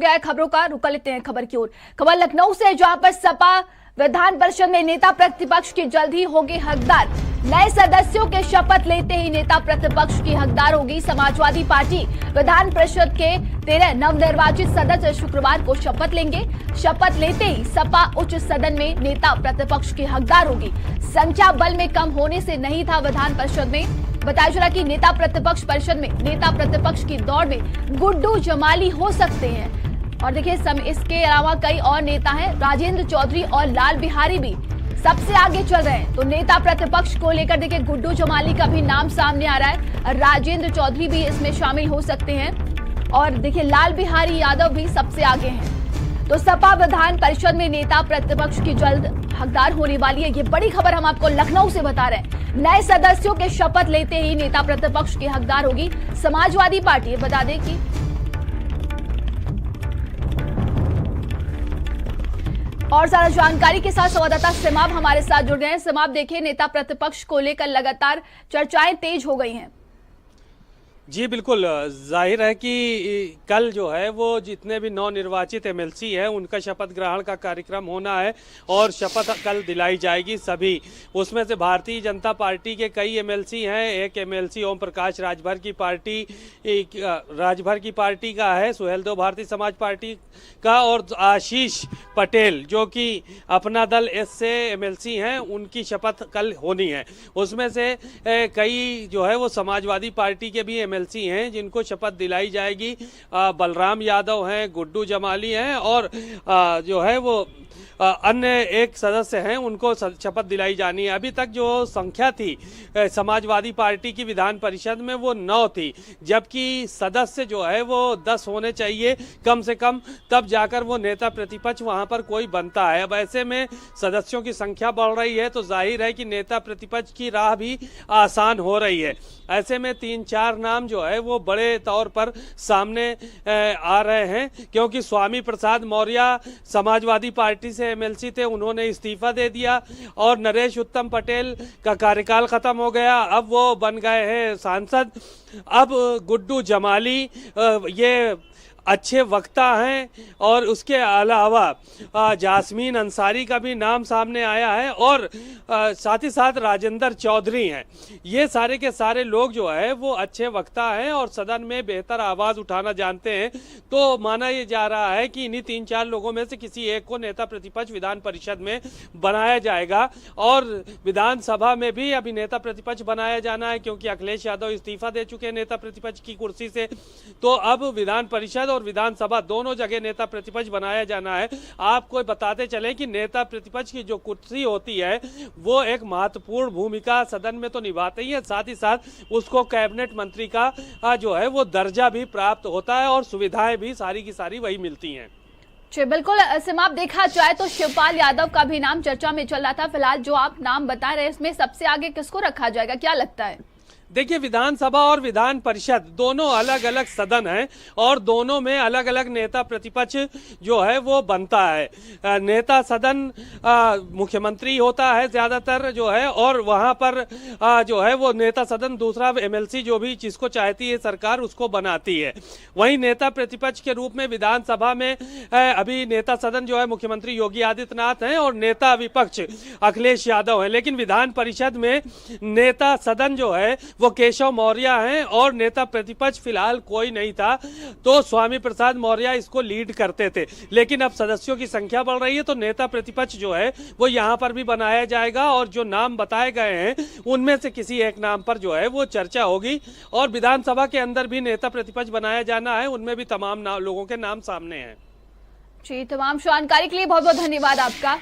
गया है खबरों का। रुक लेते हैं खबर की ओर। खबर लखनऊ से, जहां पर सपा विधान परिषद में नेता प्रतिपक्ष की जल्द ही होगी हकदार। नए सदस्यों के शपथ लेते ही नेता प्रतिपक्ष की हकदार होगी समाजवादी पार्टी। विधान परिषद के 13 नवनिर्वाचित सदस्य शुक्रवार को शपथ लेंगे। शपथ लेते ही सपा उच्च सदन में नेता प्रतिपक्ष की हकदार होगी। संख्या बल में कम होने से नहीं था विधान परिषद में। बताया चला कि नेता प्रतिपक्ष परिषद में नेता प्रतिपक्ष की दौड़ में गुड्डू जमाली हो सकते हैं। और देखिए इसके अलावा कई और नेता हैं, राजेंद्र चौधरी और लाल बिहारी भी सबसे आगे चल रहे हैं। तो नेता प्रतिपक्ष को लेकर देखिए गुड्डू जमाली का भी नाम सामने आ रहा है, राजेंद्र चौधरी भी इसमें शामिल हो सकते हैं और देखिए लाल बिहारी यादव भी सबसे आगे हैं। तो सपा विधान परिषद में नेता प्रतिपक्ष की जल्द हकदार होने वाली है। ये बड़ी खबर हम आपको लखनऊ से बता रहे हैं। नए सदस्यों के शपथ लेते ही नेता प्रतिपक्ष की हकदार होगी समाजवादी पार्टी। बता दें कि और ज्यादा जानकारी के साथ संवाददाता सिमाब हमारे साथ जुड़ गए हैं। सिमाब, देखिए नेता प्रतिपक्ष को लेकर लगातार चर्चाएं तेज हो गई हैं। जी बिल्कुल, जाहिर है कि कल जो है वो जितने भी नवनिर्वाचित एमएलसी हैं उनका शपथ ग्रहण का कार्यक्रम होना है और शपथ कल दिलाई जाएगी सभी। उसमें से भारतीय जनता पार्टी के कई एमएलसी हैं। एक एमएलसी ओम प्रकाश राजभर की पार्टी का है, सुहेलदेव भारतीय समाज पार्टी का, और आशीष पटेल जो कि अपना दल एस से एमएलसी हैं, उनकी शपथ कल होनी है। उसमें से कई जो है वो समाजवादी पार्टी के भी एमएलसी हैं जिनको शपथ दिलाई जाएगी। बलराम यादव हैं, गुड्डू जमाली हैं और जो है वो अन्य एक सदस्य हैं, उनको शपथ दिलाई जानी है। अभी तक जो संख्या थी समाजवादी पार्टी की विधान परिषद में वो 9 थी, जबकि सदस्य जो है वो 10 होने चाहिए कम से कम, तब जाकर वो नेता प्रतिपक्ष वहां पर कोई बनता है। अब ऐसे में सदस्यों की संख्या बढ़ रही है तो जाहिर है कि नेता प्रतिपक्ष की राह भी आसान हो रही है। ऐसे में 3-4 नाम जो है वो बड़े तौर पर सामने आ रहे हैं, क्योंकि स्वामी प्रसाद मौर्य समाजवादी पार्टी से एमएलसी थे, उन्होंने इस्तीफा दे दिया और नरेश उत्तम पटेल का कार्यकाल खत्म हो गया, अब वो बन गए हैं सांसद। अब गुड्डू जमाली ये अच्छे वक्ता हैं और उसके अलावा जास्मीन अंसारी का भी नाम सामने आया है और साथ ही साथ राजेंद्र चौधरी हैं। ये सारे के सारे लोग जो है वो अच्छे वक्ता हैं और सदन में बेहतर आवाज़ उठाना जानते हैं। तो माना ये जा रहा है कि इन्हीं 3-4 लोगों में से किसी एक को नेता प्रतिपक्ष विधान परिषद में बनाया जाएगा और विधानसभा में भी अभी नेता प्रतिपक्ष बनाया जाना है, क्योंकि अखिलेश यादव इस्तीफा दे चुके हैं नेता प्रतिपक्ष की कुर्सी से। तो अब विधान परिषद और विधानसभा दोनों जगह नेता प्रतिपक्ष बनाया जाना है। आपको बताते चले कि नेता प्रतिपक्ष की जो कुर्सी होती है वो एक महत्वपूर्ण भूमिका सदन में तो निभाते ही है, साथ ही साथ उसको कैबिनेट मंत्री का जो है वो दर्जा भी प्राप्त होता है और सुविधाएं भी सारी की सारी वही मिलती हैं। जी बिल्कुल सिमाप, देखा जाए तो शिवपाल यादव का भी नाम चर्चा में चल रहा था। फिलहाल जो आप नाम बता रहे हैं इसमें सबसे आगे किसको रखा जाएगा, क्या लगता है? देखिए, विधानसभा और विधान परिषद दोनों अलग अलग सदन हैं और दोनों में अलग अलग नेता प्रतिपक्ष जो है वो बनता है। नेता सदन मुख्यमंत्री होता है ज़्यादातर जो है, और वहाँ पर जो है वो नेता सदन दूसरा एमएलसी जो भी जिसको चाहती है सरकार उसको बनाती है। वहीं नेता प्रतिपक्ष के रूप में विधानसभा में अभी नेता सदन जो है मुख्यमंत्री योगी आदित्यनाथ हैं और नेता विपक्ष अखिलेश यादव हैं। लेकिन विधान परिषद में नेता सदन जो है वो केशव मौर्य हैं और नेता प्रतिपक्ष फिलहाल कोई नहीं था, तो स्वामी प्रसाद मौर्य इसको लीड करते थे। लेकिन अब सदस्यों की संख्या बढ़ रही है तो नेता प्रतिपक्ष जो है वो यहाँ पर भी बनाया जाएगा और जो नाम बताए गए हैं उनमें से किसी एक नाम पर जो है वो चर्चा होगी और विधानसभा के अंदर भी नेता प्रतिपक्ष बनाया जाना है, उनमें भी तमाम लोगों के नाम सामने हैं। जी, तमाम जानकारी के लिए बहुत बहुत धन्यवाद आपका।